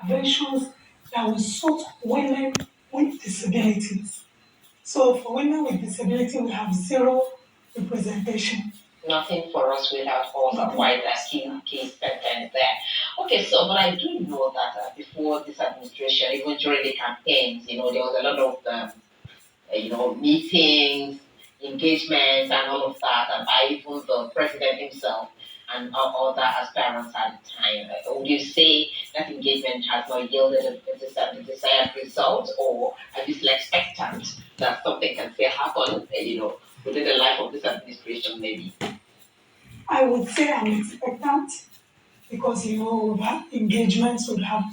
interventions that will suit women with disabilities. So for women with disability, we have zero representation. Nothing for us without us, quite a key sentence there. Okay, so but I do know that before this administration, even during the campaigns, there was a lot of meetings, engagements, and all of that, and by even the president himself and other aspirants at the time. Would you say that engagement has not yielded the desired result, or are you still expectant that something can still happen, within the life of this administration, maybe? I would say I'm expectant because we've had engagements, we've had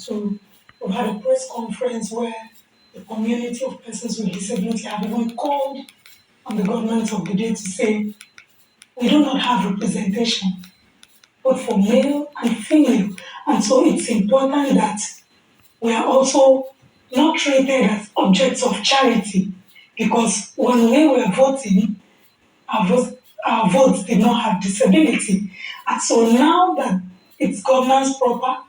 a press conference where the community of persons with disability have even called on the government of the day to say we do not have representation, both for male and female. And so it's important that we are also not treated as objects of charity because when we were voting, our votes did not have disability. And so now that it's governance proper,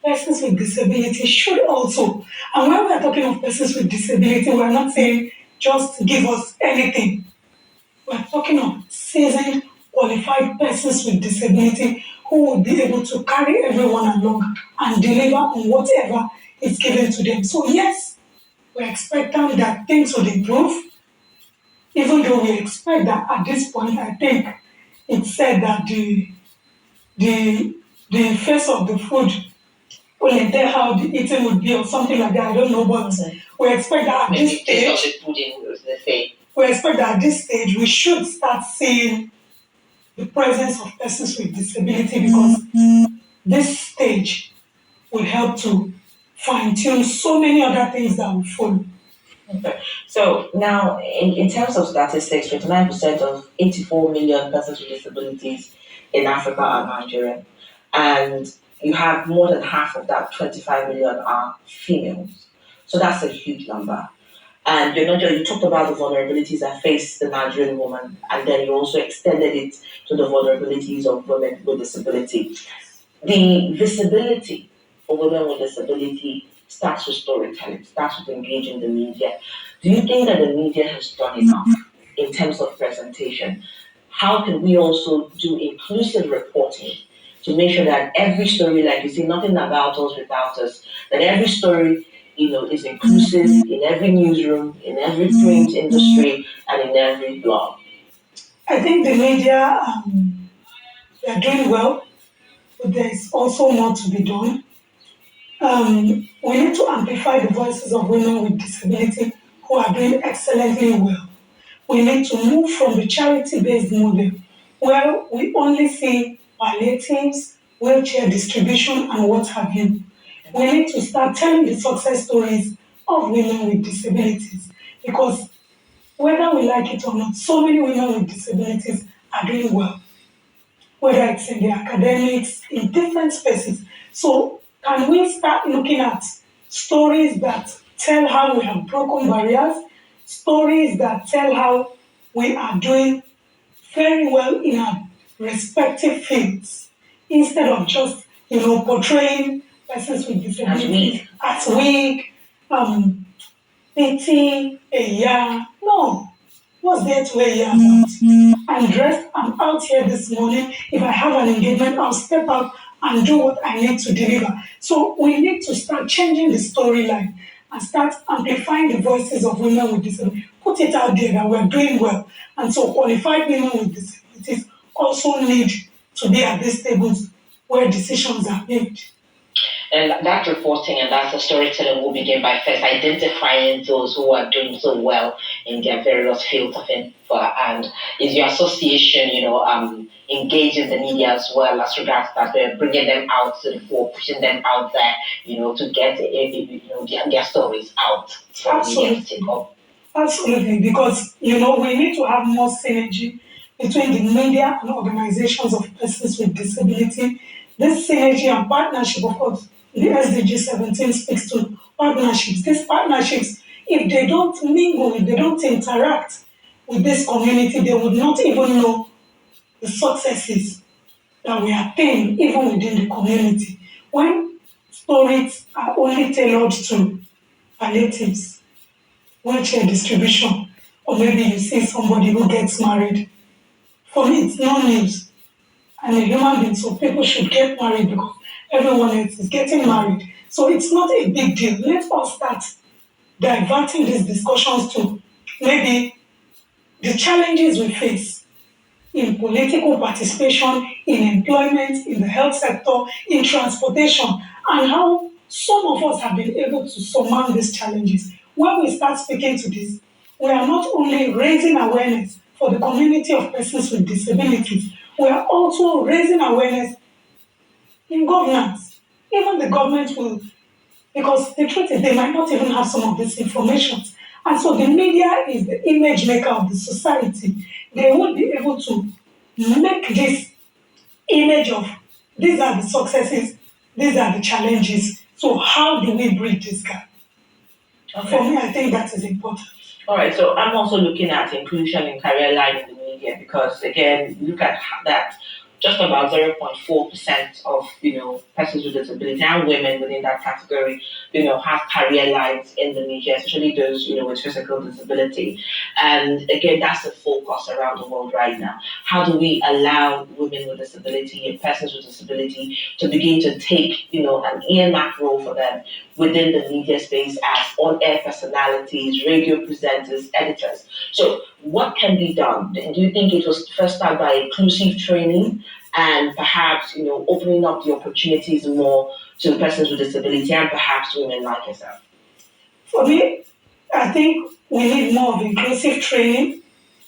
persons with disability should also, and when we are talking of persons with disability, we are not saying just give us anything. We are talking of seasoned, qualified persons with disability who will be able to carry everyone along and deliver on whatever is given to them. So yes, we're expecting that things will improve, even though we expect that at this point, I think it's said that the the face of the food will entail how the eating would be or something like that. I don't know, but we expect that at this stage. We expect that at this stage we should start seeing the presence of persons with disability because this stage will help to fine tune so many other things that will follow. Okay. So now, in terms of statistics, 29% of 84 million persons with disabilities in Africa are Nigerian. And you have more than half of that, 25 million, are females. So that's a huge number. And you talked about the vulnerabilities that face the Nigerian woman, and then you also extended it to the vulnerabilities of women with disability. The visibility for women with disability starts with storytelling, starts with engaging the media. Do you think that the media has done enough in terms of presentation? How can we also do inclusive reporting to make sure that every story, like you say, nothing about us without us, that every story, is inclusive in every newsroom, in every print industry, and in every blog? I think the media, they are doing well, but there is also more to be done. We need to amplify the voices of women with disability who are doing excellently well. We need to move from the charity-based model where we only see palliatives, wheelchair distribution, and what have you. We need to start telling the success stories of women with disabilities because whether we like it or not, so many women with disabilities are doing well, whether it's in the academics, in different spaces. So can we start looking at stories that tell how we have broken barriers, stories that tell how we are doing very well in our respective fields, instead of just, portraying persons with disabilities as weak, petty, yeah. No. What's there to a year about? I'm dressed, I'm out here this morning. If I have an engagement, I'll step up and do what I need to deliver. So we need to start changing the storyline and start amplifying the voices of women with disabilities. Put it out there that we're doing well. And so qualified women with disabilities also need to be at these tables where decisions are made. And that reporting and that storytelling will begin by first identifying those who are doing so well in their various fields of info. And is your association, engaging the media as well as regards that they're bringing them out to the fore, pushing them out there, to get their stories out for the media to take up? Absolutely, because we need to have more synergy between the media and organizations of persons with disability. This synergy and partnership, of course, the SDG 17 speaks to partnerships. These partnerships, if they don't mingle, if they don't interact with this community, they would not even know the successes that we attain even within the community. When stories are only tailored to palliatives, wheelchair distribution, or maybe you see somebody who gets married. For me, it's no news. I'm a human being, so people should get married because everyone else is getting married. So it's not a big deal. Let us start diverting these discussions to maybe the challenges we face in political participation, in employment, in the health sector, in transportation, and how some of us have been able to surmount these challenges. When we start speaking to this, we are not only raising awareness for the community of persons with disabilities, we are also raising awareness in governance. Even the government will, because the truth is they might not even have some of this information. And so the media is the image maker of the society. They would be able to make this image of these are the successes, these are the challenges. So how do we bridge this gap? For me, I think that is important. All right, so I'm also looking at inclusion in career line in the media because again, look at that. Just about 0.4% of persons with disability and women within that category, have career lines in the media, especially those with physical disability. And again, that's the focus around the world right now. How do we allow women with disability and persons with disability to begin to take an earmarked role for them within the media space as on-air personalities, radio presenters, editors. So what can be done? Do you think it was first started by inclusive training and perhaps opening up the opportunities more to persons with disability and perhaps women like yourself? For me, I think we need more of inclusive training,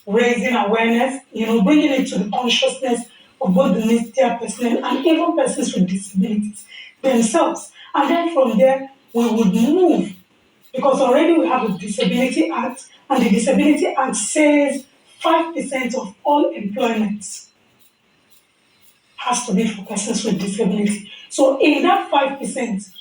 raising awareness, bringing it to the consciousness of both the media personnel and even persons with disabilities themselves. And then from there, we would move because already we have a Disability Act, and the Disability Act says 5% of all employment has to be for persons with disability. So in that 5%,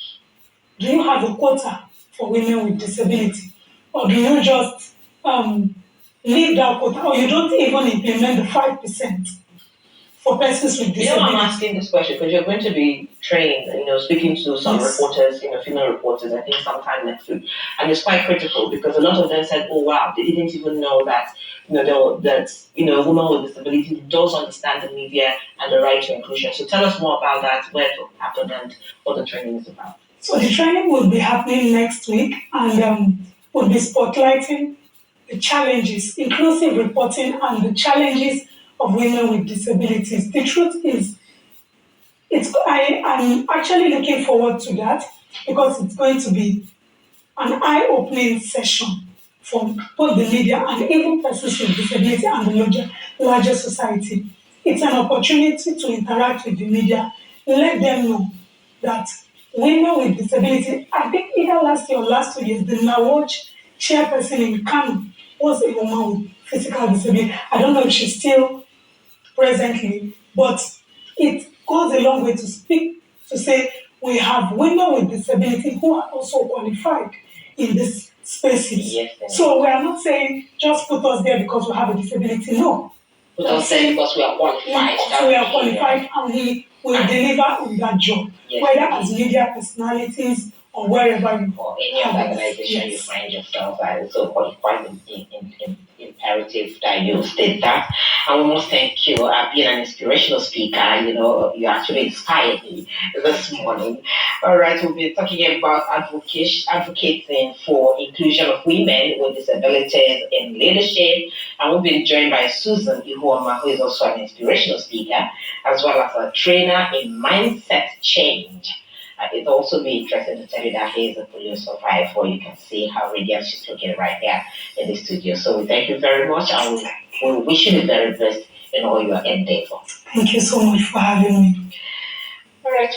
do you have a quota for women with disability? Or do you just leave that quota, or you don't even implement the 5% for persons with disability? I'm asking this question because you're going to be training, speaking to some Yes. reporters, female reporters, I think sometime next week. And it's quite critical because a lot of them said, oh wow, they didn't even know that, a woman with disability does understand the media and the right to inclusion. So tell us more about that, where to happen and what the training is about. So the training will be happening next week, and we'll be spotlighting the challenges, inclusive reporting, and the challenges of women with disabilities. The truth is, I'm actually looking forward to that because it's going to be an eye-opening session for both the media and even persons with disability and the larger society. It's an opportunity to interact with the media, let them know that women with disability, I think either last year or last 2 years, the NAWOJ chairperson in Kano was a woman with physical disability. I don't know if she's still presently, but it goes a long way to speak, to say we have women with disability who are also qualified in these spaces. Yes, so we are not saying just put us there because we have a disability. No. Put us there because we are qualified. So we are qualified and we will deliver on that job, yes, whether as media personalities or wherever you or any other organization you find yourself at. So quite imperative that you state that. And we must thank you. Being an inspirational speaker, you actually inspired me this morning. All right, we'll be talking about advocating for inclusion of women with disabilities in leadership. And we'll be joined by Susan Ihuoma, who is also an inspirational speaker, as well as a trainer in mindset change. It'd also be interesting to tell you that he is a polio survivor. You can see how radiant she's looking right here in the studio. So we thank you very much, and we wish you the very best in all your endeavors. Thank you so much for having me. All right.